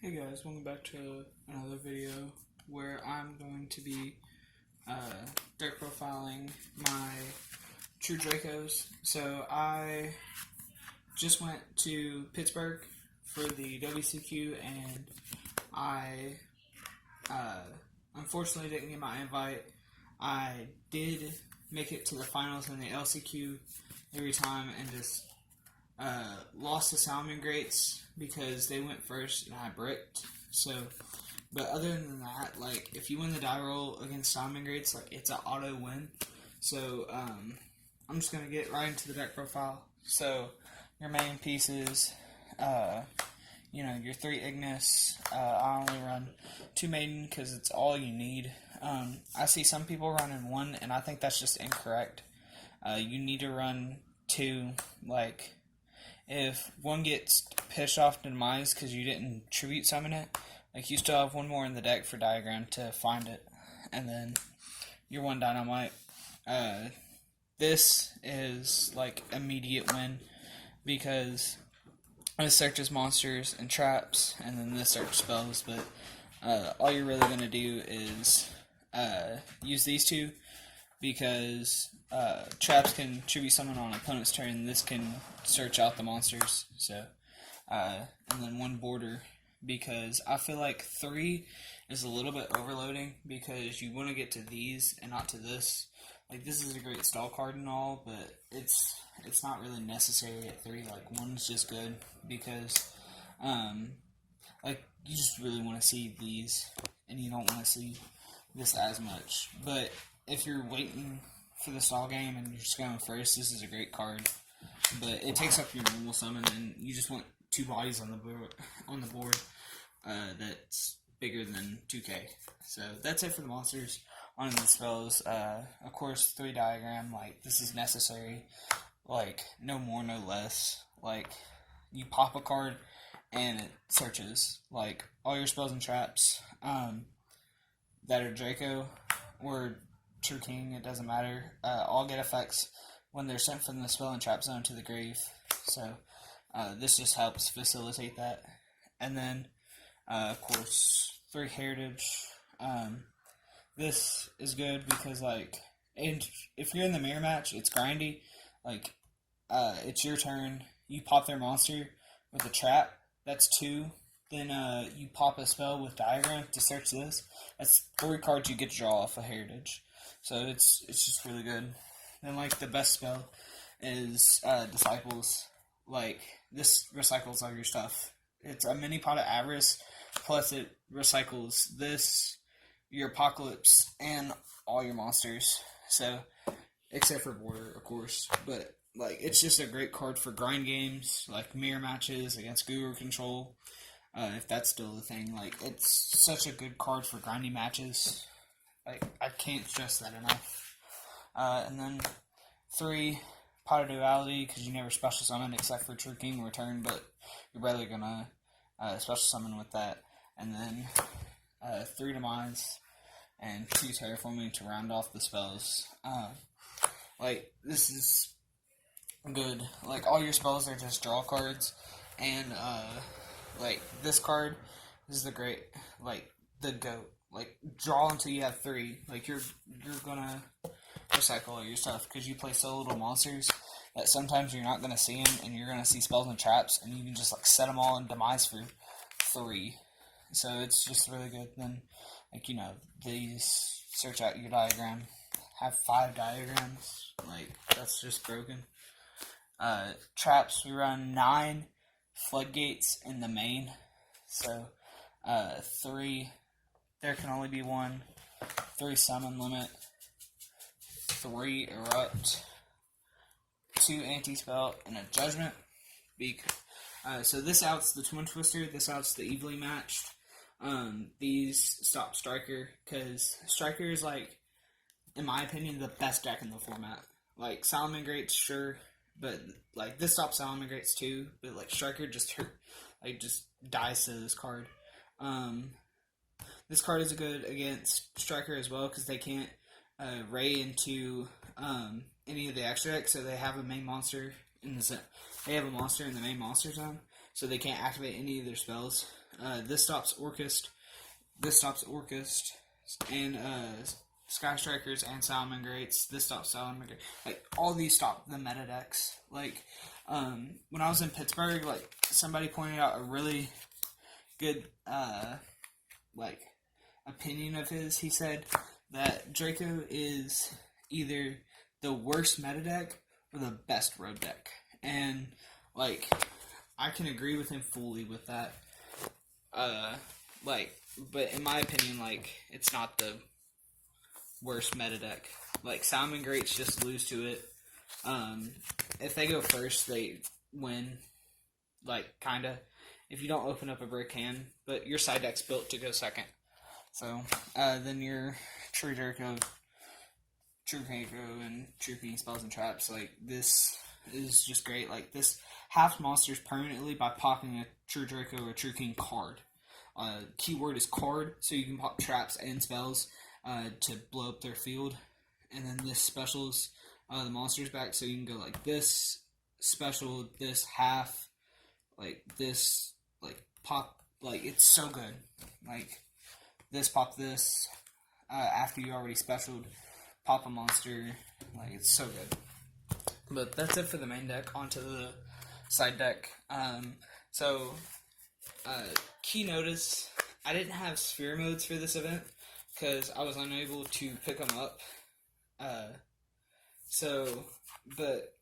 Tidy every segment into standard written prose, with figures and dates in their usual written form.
Hey guys, welcome back to another video where I'm going to be deck profiling my true Dracos. So I just went to Pittsburgh for the WCQ and I unfortunately didn't get my invite. I did make it to the finals in the LCQ every time and just lost to Salmon Greats because they went first and I bricked. So, but other than that, like if you win the die roll against Salmon Greats, like it's an auto win. So I'm just gonna get right into the deck profile. So your main pieces, your 3 Ignis. I only run 2 Maiden because it's all you need. I see some people running 1, and I think that's just incorrect. You need to run 2, like. If 1 gets pissed off to demise because you didn't tribute summon it, like you still have 1 more in the deck for diagram to find it, and then your 1 dynamite. This is like immediate win because this searches monsters and traps, and then this search spells. But all you're really gonna do is use these 2. Because traps can tribute summon on an opponent's turn. This can search out the monsters. So, and then 1 border because I feel like 3 is a little bit overloading because you want to get to these and not to this. Like this is a great stall card and all, but it's not really necessary at 3. Like 1's just good because like you just really want to see these and you don't want to see this as much. But if you're waiting for the stall game and you're just going first, this is a great card. But it takes up your normal summon, and you just want 2 bodies on the board. That's bigger than 2K. So that's it for the monsters. On the spells, of course, 3 diagram. Like this is necessary. Like no more, no less. Like you pop a card and it searches. Like all your spells and traps that are Draco or True King, it doesn't matter. All get effects when they're sent from the spell and trap zone to the grave. So this just helps facilitate that. And then, of course, 3 heritage. This is good because, like, and if you're in the mirror match, it's grindy. Like, it's your turn. You pop their monster with a trap. That's 2. Then you pop a spell with diagram to search this. That's 3 cards you get to draw off a heritage. So it's just really good. Then like the best spell is Disciples. Like this recycles all your stuff. It's a mini pot of Avarice, plus it recycles this, your Apocalypse, and all your monsters. So except for Border, of course. But like it's just a great card for grind games, like mirror matches against Guru Control. If that's still the thing, like it's such a good card for grinding matches. Like I can't stress that enough. And then 3 Pot of Duality because you never special summon except for True King return, but you're barely gonna special summon with that. And then 3 Demise and 2 Terraforming to round off the spells. Like this is good. Like all your spells are just draw cards, and like this card is the great, like the GOAT. Like draw until you have 3. Like you're gonna recycle all your stuff because you play so little monsters that sometimes you're not gonna see them, and you're gonna see spells and traps, and you can just like set them all in demise for 3. So it's just really good. Then like these search out your diagram. Have 5 diagrams. Like that's just broken. Traps, we run 9 floodgates in the main. So 3. There can only be 1. 3 summon limit. 3 erupt. 2 anti-spell and a judgment. So this outs the Twin Twister. This outs the evenly matched. These stop Striker because Striker is like, in my opinion, the best deck in the format. Like Salmon Greats, sure, but like this stops Salmon Greats too. But like Striker just dies to this card. This card is good against Striker as well because they can't ray into any of the extra decks, so they have a main monster in the zone. They have a monster in the main monster zone, so they can't activate any of their spells. This stops Orcust. This stops Orcust. And Sky Strikers and Salmon Greats. This stops Salmon Greats. Like, all these stop the meta decks. Like, when I was in Pittsburgh, like, somebody pointed out a really good, like, opinion of his. He said that Draco is either the worst meta deck or the best road deck. And, like, I can agree with him fully with that. But in my opinion, like, it's not the worst meta deck. Like, Salmon Greats just lose to it. If they go first, they win. Like, kinda. If you don't open up a brick hand, but your side deck's built to go second. So, then your True Draco, and True King Spells and Traps, like, this is just great. Like, this halves monsters permanently by popping a True Draco or True King card. Keyword is card, so you can pop traps and spells to blow up their field. And then this specials the monsters back, so you can go like this, special, this, half, like this, like pop, like it's so good. Like this, pop this, after you already specialed, pop a monster, like it's so good. But that's it for the main deck. Onto the side deck. Key notice, I didn't have sphere modes for this event because I was unable to pick them up. But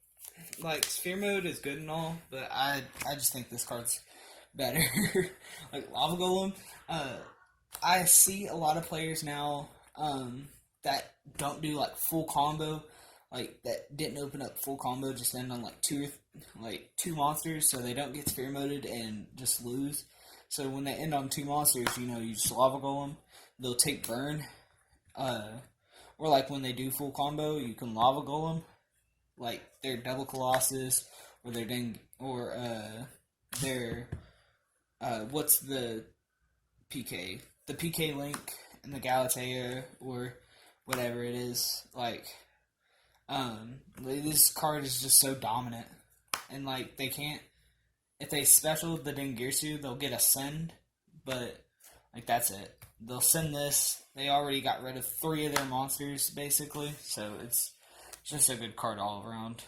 like sphere mode is good and all, but I just think this card's better. Like Lava Golem, I see a lot of players now that don't do like full combo, like that didn't open up full combo, just end on like two monsters, so they don't get sphere moded and just lose. So when they end on two monsters, you just Lava Golem, they'll take burn. Or like when they do full combo, you can Lava Golem, like their Double Colossus, or their what's the PK? The PK Link and the Galatea, or whatever it is. Like, this card is just so dominant, and like they can't. If they special the Dingirsu, they'll get a send, but like that's it. They'll send this. They already got rid of 3 of their monsters, basically, so it's just a good card all around.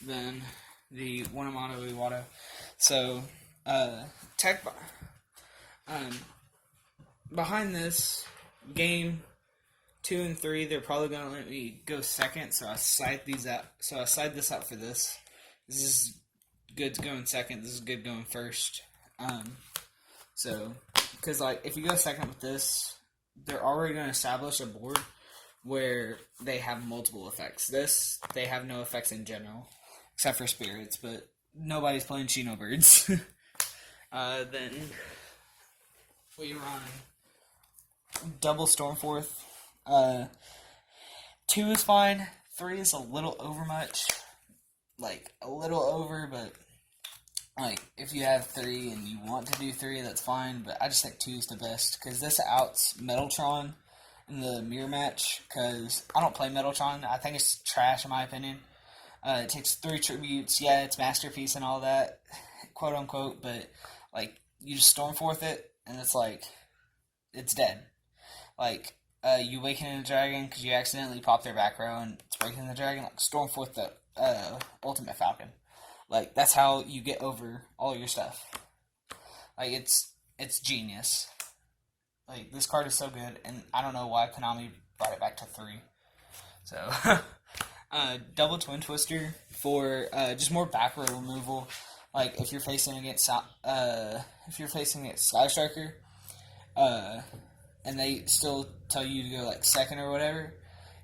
Then the Wanamoto Iwata. So, behind this, game 2 and 3, they're probably gonna let me go second, so I side these out. So I side this out for this. This is good going second. This is good going first. Because like if you go second with this, they're already going to establish a board where they have multiple effects. This, they have no effects in general, except for spirits, but nobody's playing Chino Birds. Then we run double Stormforth. 2 is fine. 3 is a little overmuch. Like, a little over, but like, if you have 3 and you want to do 3, that's fine, but I just think 2 is the best, because this outs Metaltron in the mirror match, because I don't play Metaltron. I think it's trash, in my opinion. It takes 3 tributes, yeah, it's Masterpiece and all that, quote-unquote, but, like, you just Stormforth it, and it's like, it's dead. Like, you awaken a dragon because you accidentally pop their back row, and it's breaking the dragon, like, Stormforth the Ultimate Falcon. Like, that's how you get over all your stuff. Like, it's genius. Like, this card is so good, and I don't know why Konami brought it back to 3. So, double Twin Twister for just more back row removal. Like, if you're facing against Sky Striker, and they still tell you to go, like, second or whatever,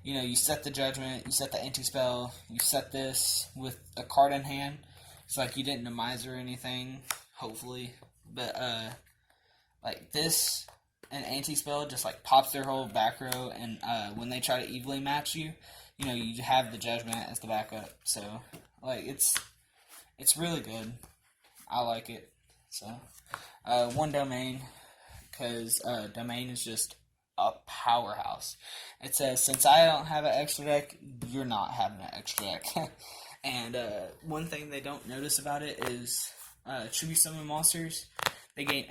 you set the Judgment, you set the anti-spell, you set this with a card in hand. It's like you didn't demise or anything, hopefully. But, like, this, an anti-spell just, like, pops their whole back row, and when they try to evenly match you, you have the Judgment as the backup. So, like, it's really good. I like it. So, 1 domain, because domain is just a powerhouse. It says, since I don't have an extra deck, you're not having an extra deck. And one thing they don't notice about it is Tribute Summon monsters, they gain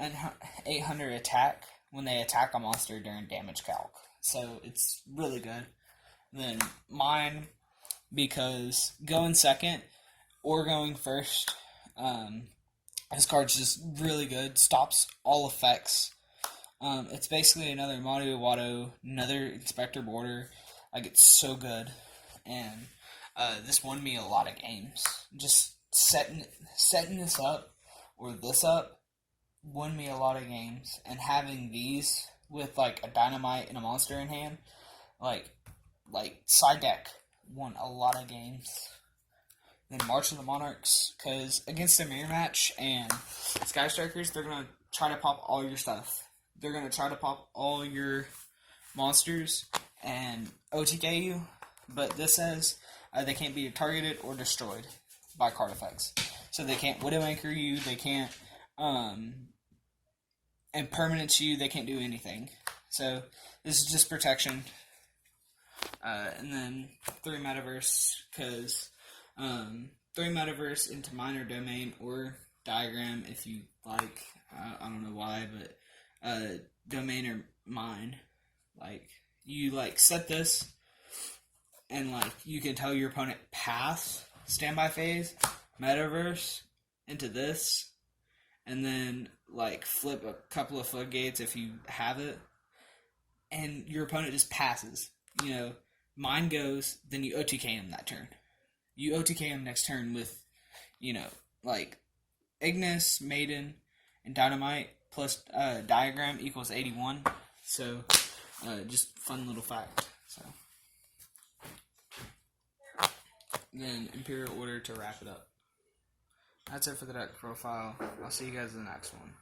800 attack when they attack a monster during damage calc. So it's really good. Then mine, because going second or going first, this card's just really good. Stops all effects. It's basically another Mario Watto, another Inspector Border. Like, it's so good. And this won me a lot of games. Just setting this up, or this up, won me a lot of games. And having these with, like, a Dynamite and a monster in hand, like side deck, won a lot of games. Then March of the Monarchs, because against the Mirror Match and Sky Strikers, they're going to try to pop all your stuff. They're going to try to pop all your monsters and OTK you, but this says they can't be targeted or destroyed by card effects. So they can't Widow Anchor you, they can't and permanence you, they can't do anything. So this is just protection. And then 3 Metaverse, because 3 Metaverse into Minor Domain or Diagram if you like. I don't know why, but Domain or Mine. Like, you like set this, and like you can tell your opponent pass standby phase, Metaverse into this, and then like flip a couple of floodgates if you have it, and your opponent just passes. You know, Mine goes, then you OTK him that turn. You OTK him next turn with, you know, like Ignis, Maiden, and Dynamite plus Diagram equals 81. So, just fun little fact. So, then Imperial Order to wrap it up. That's it for the deck profile. I'll see you guys in the next one.